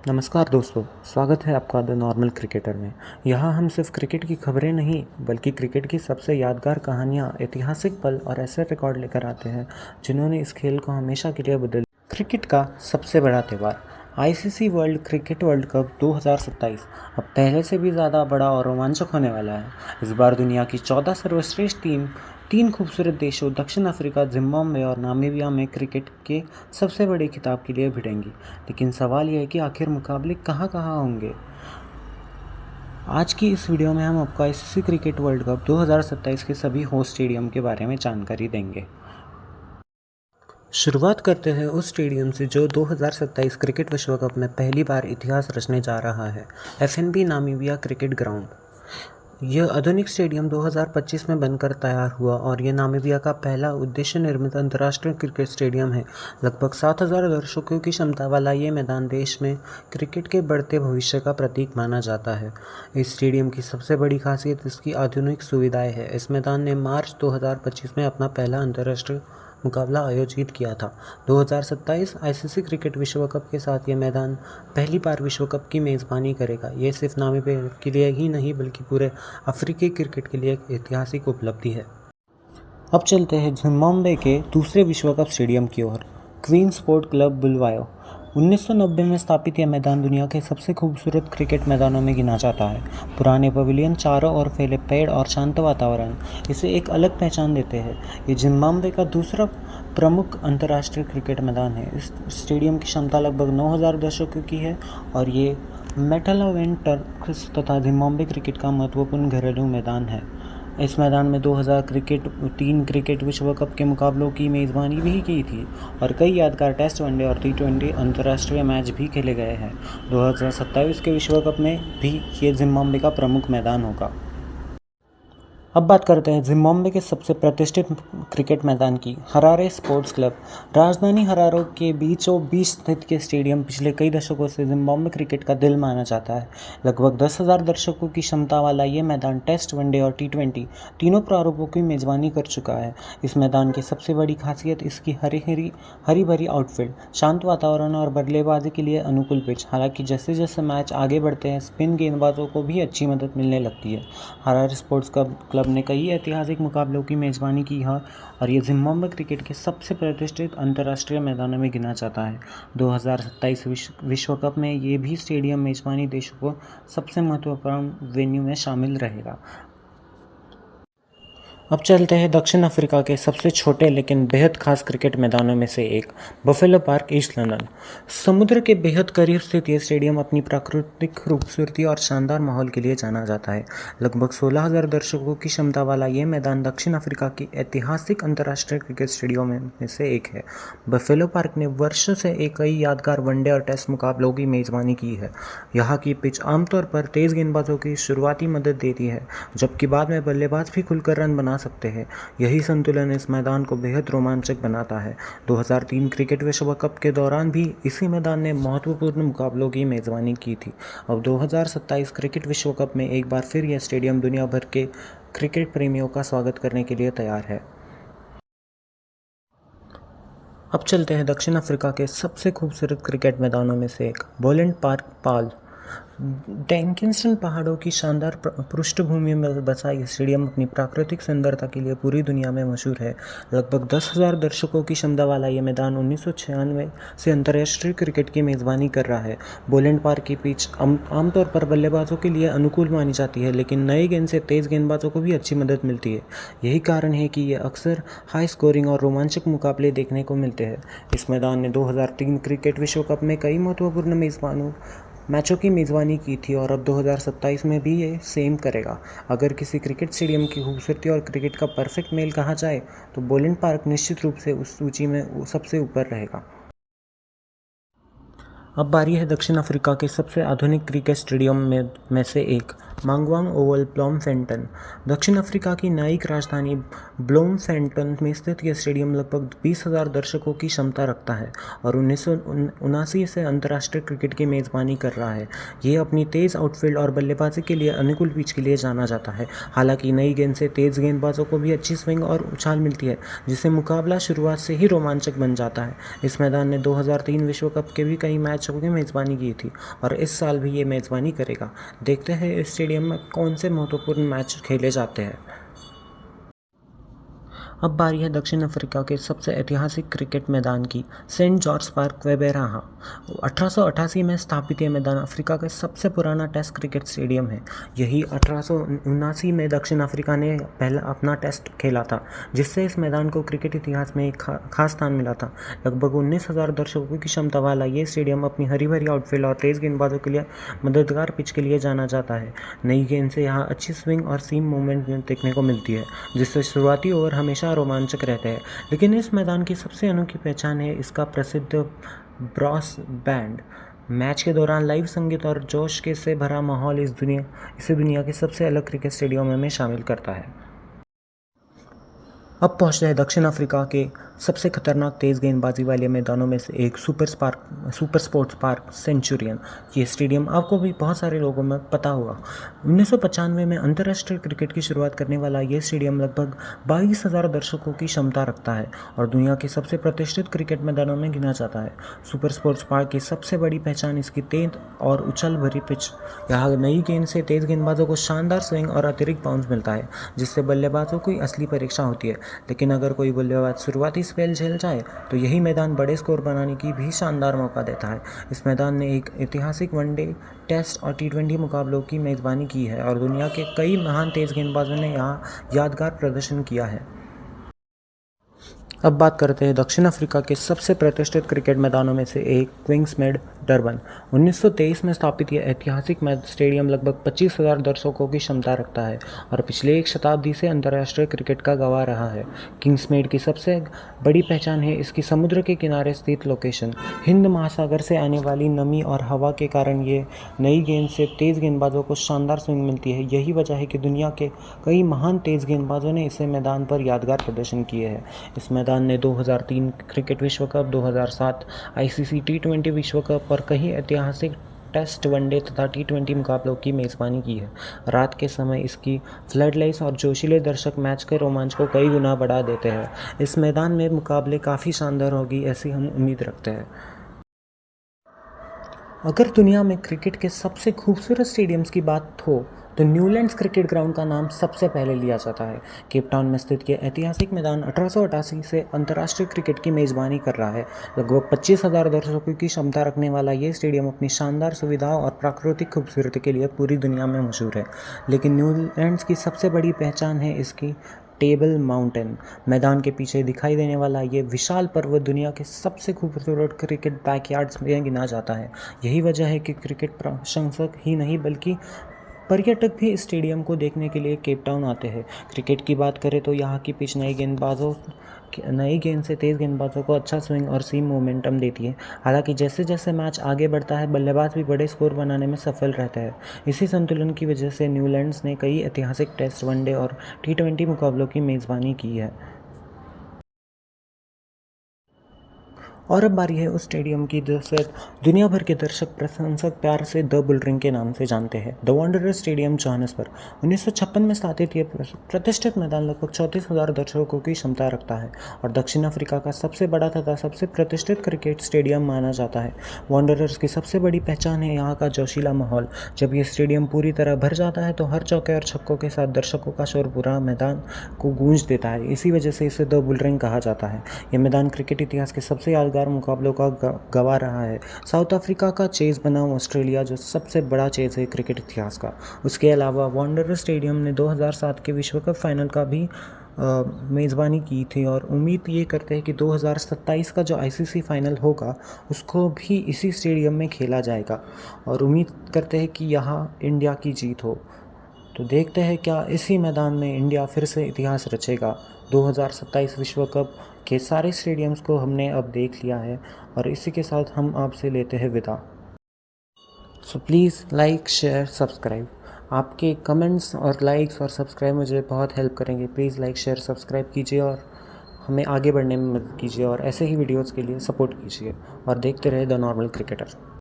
नमस्कार दोस्तों, स्वागत है आपका द नॉर्मल क्रिकेटर में। यहाँ हम सिर्फ क्रिकेट की खबरें नहीं बल्कि क्रिकेट की सबसे यादगार कहानियाँ, ऐतिहासिक पल और ऐसे रिकॉर्ड लेकर आते हैं जिन्होंने इस खेल को हमेशा के लिए बदल क्रिकेट का सबसे बड़ा त्यौहार ICC world cricket world cup 2027 अब पहले से भी ज़्यादा बड़ा और रोमांचक होने वाला है। इस बार दुनिया की 14 सर्वश्रेष्ठ टीम तीन खूबसूरत देशों दक्षिण अफ्रीका, जिम्बाब्वे और नामीबिया में क्रिकेट के सबसे बड़े खिताब के लिए भिड़ेंगी। लेकिन सवाल यह है कि आखिर मुकाबले कहाँ कहाँ होंगे। आज की इस वीडियो में हम आपको आईसीसी क्रिकेट वर्ल्ड कप 2027 के सभी होस्ट स्टेडियम के बारे में जानकारी देंगे। शुरुआत करते हैं उस स्टेडियम से जो 2027 क्रिकेट विश्व कप में पहली बार इतिहास रचने जा रहा है, एफएनबी नामीबिया क्रिकेट ग्राउंड। यह आधुनिक स्टेडियम 2025 में बनकर तैयार हुआ और यह नामीबिया का पहला उद्देश्य निर्मित अंतर्राष्ट्रीय क्रिकेट स्टेडियम है। लगभग 7,000 दर्शकों की क्षमता वाला ये मैदान देश में क्रिकेट के बढ़ते भविष्य का प्रतीक माना जाता है। इस स्टेडियम की सबसे बड़ी खासियत इसकी आधुनिक सुविधाएं है। इस मैदान ने मार्च 2025 में अपना पहला अंतर्राष्ट्रीय मुकाबला आयोजित किया था। 2027 आईसीसी क्रिकेट विश्व कप के साथ ये मैदान पहली बार विश्व कप की मेज़बानी करेगा। ये सिर्फ नामीबिया के लिए ही नहीं बल्कि पूरे अफ्रीकी क्रिकेट के लिए एक ऐतिहासिक उपलब्धि है। अब चलते हैं जिम्बाब्वे के दूसरे विश्व कप स्टेडियम की ओर, क्वीन स्पोर्ट क्लब बुलवायो। 1990 में स्थापित यह मैदान दुनिया के सबसे खूबसूरत क्रिकेट मैदानों में गिना जाता है। पुराने पवेलियन, चारों ओर फैले पेड़ और शांत वातावरण इसे एक अलग पहचान देते हैं। ये जिम्बाब्वे का दूसरा प्रमुख अंतर्राष्ट्रीय क्रिकेट मैदान है। इस स्टेडियम की क्षमता लगभग 9,000 दर्शकों की है और ये मेटल टर्फ तथा जिम्बाब्वे क्रिकेट का महत्वपूर्ण घरेलू मैदान है। इस मैदान में 2003 क्रिकेट विश्व कप के मुकाबलों की मेज़बानी भी की थी और कई यादगार टेस्ट, वनडे और टी20 अंतर्राष्ट्रीय मैच भी खेले गए हैं। 2027 के विश्व कप में भी ये जिम्बाब्वे का प्रमुख मैदान होगा। अब बात करते हैं जिम्बाब्वे के सबसे प्रतिष्ठित क्रिकेट मैदान की, हरारे स्पोर्ट्स क्लब। राजधानी हरारे के बीचों बीच स्थित ये स्टेडियम पिछले कई दशकों से जिम्बाब्वे क्रिकेट का दिल माना जाता है। लगभग 10,000 दर्शकों की क्षमता वाला ये मैदान टेस्ट, वनडे और टी20 तीनों प्रारूपों की मेज़बानी कर चुका है। इस मैदान की सबसे बड़ी खासियत इसकी हरी भरी आउटफील्ड, शांत वातावरण और बल्लेबाजी के लिए अनुकूल पिच। हालांकि जैसे जैसे मैच आगे बढ़ते हैं, स्पिन गेंदबाजों को भी अच्छी मदद मिलने लगती है। हरारे स्पोर्ट्स क्लब ने कई ऐतिहासिक मुकाबलों की मेज़बानी की है और ये जिम्बाब्वे क्रिकेट के सबसे प्रतिष्ठित अंतर्राष्ट्रीय मैदानों में गिना जाता है। 2027 विश्व कप में ये भी स्टेडियम मेज़बानी देशों को सबसे महत्वपूर्ण वेन्यू में शामिल रहेगा। अब चलते हैं दक्षिण अफ्रीका के सबसे छोटे लेकिन बेहद खास क्रिकेट मैदानों में से एक, बफेलो पार्क, ईस्ट लंदन। समुद्र के बेहद करीब स्थित यह स्टेडियम अपनी प्राकृतिक खूबसूरती और शानदार माहौल के लिए जाना जाता है। लगभग 16,000 दर्शकों की क्षमता वाला यह मैदान दक्षिण अफ्रीका की ऐतिहासिक अंतर्राष्ट्रीय क्रिकेट स्टेडियम में से एक है। बफेलो पार्क ने वर्षों से कई यादगार वनडे और टेस्ट मुकाबलों की मेज़बानी की है। यहाँ की पिच आमतौर पर तेज़ गेंदबाजों की शुरुआती मदद देती है, जबकि बाद में बल्लेबाज भी खुलकर रन बना सकते हैं। यही संतुलन इस मैदान को बेहद रोमांचक बनाता है। 2003 क्रिकेट विश्व कप के दौरान भी इसी मैदान ने महत्वपूर्ण मुकाबलों की मेज़बानी की थी। अब 2027 क्रिकेट विश्व कप में एक बार फिर यह स्टेडियम दुनिया भर के क्रिकेट प्रेमियों का स्वागत करने के लिए तैयार है। अब चलते हैं दक्षिण अफ्रीका के सबसे खूबसूरत क्रिकेट मैदानों में से एक, बोलैंड पार्क, पाल। डैंकिंस्टन पहाड़ों की शानदार पृष्ठभूमि में बसा ये स्टेडियम अपनी प्राकृतिक सुंदरता के लिए पूरी दुनिया में मशहूर है। लगभग 10,000 दर्शकों की क्षमता वाला ये मैदान 1996 से अंतर्राष्ट्रीय क्रिकेट की मेज़बानी कर रहा है। बोलैंड पार्क की पिच आमतौर पर बल्लेबाजों के लिए अनुकूल मानी जाती है, लेकिन नए गेंद से तेज़ गेंदबाजों को भी अच्छी मदद मिलती है। यही कारण है कि ये अक्सर हाई स्कोरिंग और रोमांचक मुकाबले देखने को मिलते हैं। इस मैदान ने 2003 क्रिकेट विश्व कप में कई महत्वपूर्ण मैचों की मेज़बानी की थी और अब 2027 में भी ये सेम करेगा। अगर किसी क्रिकेट स्टेडियम की खूबसूरती और क्रिकेट का परफेक्ट मेल कहा जाए तो बोलैंड पार्क निश्चित रूप से उस सूची में सबसे ऊपर रहेगा। अब बारी है दक्षिण अफ्रीका के सबसे आधुनिक क्रिकेट स्टेडियम में से एक, मांगवांग ओवल ब्लॉमफेंटन। दक्षिण अफ्रीका की न्यायिक राजधानी ब्लॉमफेंटन में स्थित यह स्टेडियम लगभग 20,000 दर्शकों की क्षमता रखता है और 1979 से अंतर्राष्ट्रीय क्रिकेट की मेज़बानी कर रहा है। ये अपनी तेज़ आउटफील्ड और बल्लेबाजी के लिए अनुकूल पिच के लिए जाना जाता है। हालांकि नई गेंद से तेज़ गेंदबाजों को भी अच्छी स्विंग और उछाल मिलती है, जिससे मुकाबला शुरुआत से ही रोमांचक बन जाता है। इस मैदान ने 2003 विश्व कप के भी कई मैचों की मेज़बानी की थी और इस साल भी ये मेज़बानी करेगा। देखते हैं इस स्टेडियम में कौन से महत्वपूर्ण मैच खेले जाते हैं। अब बारी है दक्षिण अफ्रीका के सबसे ऐतिहासिक क्रिकेट मैदान की, सेंट जॉर्ज पार्क वेबेराहा। 1888 में स्थापित यह मैदान अफ्रीका का सबसे पुराना टेस्ट क्रिकेट स्टेडियम है। यही 1879 में दक्षिण अफ्रीका ने पहला अपना टेस्ट खेला था, जिससे इस मैदान को क्रिकेट इतिहास में एक खास स्थान मिला था। लगभग 19,000 दर्शकों की क्षमता वाला ये स्टेडियम अपनी हरी भरी आउटफील्ड और तेज़ गेंदबाजों के लिए मददगार पिच के लिए जाना जाता है। नई गेंद से यहाँ अच्छी स्विंग और सीम मूवमेंट देखने को मिलती है, जिससे शुरुआती ओवर हमेशा रोमांचक रहते हैं। लेकिन इस मैदान की सबसे अनोखी पहचान है इसका प्रसिद्ध ब्रॉस बैंड। मैच के दौरान लाइव संगीत और जोश के से भरा माहौल इसे दुनिया के सबसे अलग क्रिकेट स्टेडियमों में शामिल करता है। अब पहुंचते हैं दक्षिण अफ्रीका के सबसे खतरनाक तेज़ गेंदबाजी वाले मैदानों में से एक, सुपर स्पोर्ट्स पार्क सेंचुरियन। ये स्टेडियम आपको भी बहुत सारे लोगों में पता होगा। 1995 में अंतर्राष्ट्रीय क्रिकेट की शुरुआत करने वाला ये स्टेडियम लगभग 22,000 दर्शकों की क्षमता रखता है और दुनिया के सबसे प्रतिष्ठित क्रिकेट मैदानों में गिना जाता है। सुपर स्पोर्ट्स पार्क की सबसे बड़ी पहचान इसकी तेज और उछल भरी पिच। यहाँ नई गेंद से तेज़ गेंदबाजों को शानदार स्विंग और अतिरिक्त बाउंस मिलता है, जिससे बल्लेबाजों की असली परीक्षा होती है। लेकिन अगर कोई बल्लेबाज शुरुआती स्पेल झेल जाए तो यही मैदान बड़े स्कोर बनाने की भी शानदार मौका देता है। इस मैदान ने एक ऐतिहासिक वनडे, टेस्ट और T20 मुकाबलों की मेज़बानी की है और दुनिया के कई महान तेज़ गेंदबाजों ने यहाँ यादगार प्रदर्शन किया है। अब बात करते हैं दक्षिण अफ्रीका के सबसे प्रतिष्ठित क्रिकेट मैदानों में से एक, क्विंसमेड डरबन। 1923 में स्थापित यह ऐतिहासिक स्टेडियम लगभग 25,000 दर्शकों की क्षमता रखता है और पिछले एक शताब्दी से अंतर्राष्ट्रीय क्रिकेट का गवाह रहा है। किंग्समेड की सबसे बड़ी पहचान है इसकी समुद्र के किनारे स्थित लोकेशन। हिंद महासागर से आने वाली नमी और हवा के कारण ये नई गेंद से तेज़ गेंदबाजों को शानदार स्विंग मिलती है। यही वजह है कि दुनिया के कई महान तेज़ गेंदबाजों ने इसे मैदान पर यादगार प्रदर्शन किए हैं। इस मैदान ने 2003 क्रिकेट विश्व कप, 2007 ICC T20 विश्व कप और कई ऐतिहासिक टेस्ट, वनडे तथा T20 मुकाबलों की मेज़बानी की है। रात के समय इसकी फ्लडलाइट्स और जोशीले दर्शक मैच के रोमांच को कई गुना बढ़ा देते हैं। इस मैदान में मुकाबले काफ़ी शानदार होगी, ऐसी हम उम्मीद रखते हैं। अगर दुनिया में क्रिकेट के सबसे खूबसूरत स्टेडियम्स की बात हो तो न्यूलैंड्स क्रिकेट ग्राउंड का नाम सबसे पहले लिया जाता है। केप टाउन में स्थित यह ऐतिहासिक मैदान 1888 से अंतर्राष्ट्रीय क्रिकेट की मेज़बानी कर रहा है। लगभग 25,000 दर्शकों की क्षमता रखने वाला ये स्टेडियम अपनी शानदार सुविधाओं और प्राकृतिक खूबसूरती के लिए पूरी दुनिया में मशहूर है। लेकिन न्यूलैंड्स की सबसे बड़ी पहचान है इसकी टेबल माउंटेन। मैदान के पीछे दिखाई देने वाला ये विशाल पर्वत दुनिया के सबसे खूबसूरत क्रिकेट बैकयार्ड्स में गिना जाता है। यही वजह है कि क्रिकेट प्रशंसक ही नहीं बल्कि पर्यटक भी इस स्टेडियम को देखने के लिए केप टाउन आते हैं। क्रिकेट की बात करें तो यहाँ की पिच नई गेंद से तेज़ गेंदबाजों को अच्छा स्विंग और सीम मोमेंटम देती है। हालांकि जैसे जैसे मैच आगे बढ़ता है, बल्लेबाज भी बड़े स्कोर बनाने में सफल रहते हैं। इसी संतुलन की वजह से न्यूलैंड्स ने कई ऐतिहासिक टेस्ट, वनडे और T20 मुकाबलों की मेज़बानी की है। और अब बारी है उस स्टेडियम की जिसे दुनिया भर के दर्शक प्रशंसक प्यार से द बुल रिंग के नाम से जानते हैं, द वांडरर्स स्टेडियम जोहान्सबर्ग। 1956 में स्थापित यह प्रतिष्ठित मैदान लगभग 34,000 दर्शकों की क्षमता रखता है और दक्षिण अफ्रीका का सबसे बड़ा तथा सबसे प्रतिष्ठित क्रिकेट स्टेडियम माना जाता है। वांडरर्स की सबसे बड़ी पहचान है यहाँ का जोशीला माहौल। जब यह स्टेडियम पूरी तरह भर जाता है तो हर चौके और छक्कों के साथ दर्शकों का शोर पूरा मैदान को गूंज देता है। इसी वजह से इसे द बुल रिंग कहा जाता है। यह मैदान क्रिकेट इतिहास के सबसे यादगार मुकाबलों का गवाह रहा है। साउथ अफ्रीका का चेज बनाम ऑस्ट्रेलिया जो सबसे बड़ा चेज है क्रिकेट इतिहास का। उसके अलावा वांडरर्स स्टेडियम ने 2007 के विश्व कप फाइनल का भी मेज़बानी की थी और उम्मीद ये करते हैं कि 2027 का जो ICC फाइनल होगा उसको भी इसी स्टेडियम में खेला जाएगा और उम्मीद करते हैं कि यहाँ इंडिया की जीत हो। तो देखते हैं क्या इसी मैदान में इंडिया फिर से इतिहास रचेगा। 2027 विश्व कप के सारे स्टेडियम्स को हमने अब देख लिया है और इसी के साथ हम आपसे लेते हैं विदा। So please like, share, subscribe. आपके कमेंट्स और लाइक्स और सब्सक्राइब मुझे बहुत हेल्प करेंगे। प्लीज़ लाइक शेयर सब्सक्राइब कीजिए और हमें आगे बढ़ने में मदद कीजिए और ऐसे ही वीडियोज़ के लिए सपोर्ट कीजिए और देखते रहे द नॉर्मल क्रिकेटर।